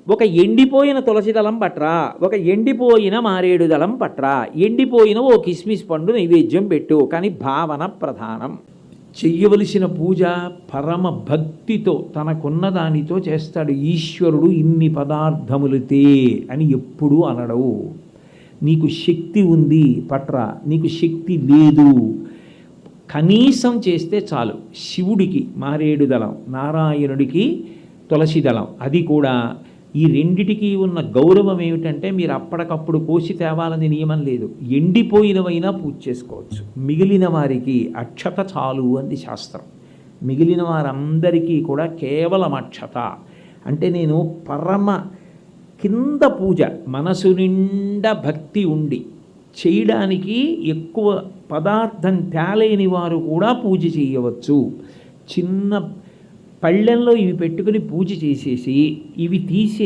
ఒక ఎండిపోయిన తులసి దళం పట్రా, ఒక ఎండిపోయిన మారేడు దళం పట్రా, ఎండిపోయిన ఓ కిస్మిస్ పండు నైవేద్యం పెట్టు. కానీ భావన ప్రధానం. చెయ్యవలసిన పూజ పరమ భక్తితో తనకున్న దానితో చేస్తాడు. ఈశ్వరుడు ఇన్ని పదార్థములితే అని ఎప్పుడూ అనడవు. నీకు శక్తి ఉంది పట్రా, నీకు శక్తి లేదు కనీసం చేస్తే చాలు. శివుడికి మారేడు దళం, నారాయణుడికి తులసి దళం. అది కూడా ఈ రెండిటికి ఉన్న గౌరవం ఏమిటంటే మీరు అప్పటికప్పుడు కోసి తేవాలని నియమం లేదు. ఎండిపోయినవైనా పూజ చేసుకోవచ్చు. మిగిలిన వారికి అక్షత చాలు అంది శాస్త్రం. మిగిలిన వారందరికీ కూడా కేవలం అక్షత. అంటే నేను పరమ కింద పూజ, మనసు నిండా భక్తి ఉండి చేయడానికి ఎక్కువ పదార్థం తేలేని వారు కూడా పూజ చేయవచ్చు. చిన్న పళ్ళెంలో ఇవి పెట్టుకుని పూజ చేసేసి ఇవి తీసే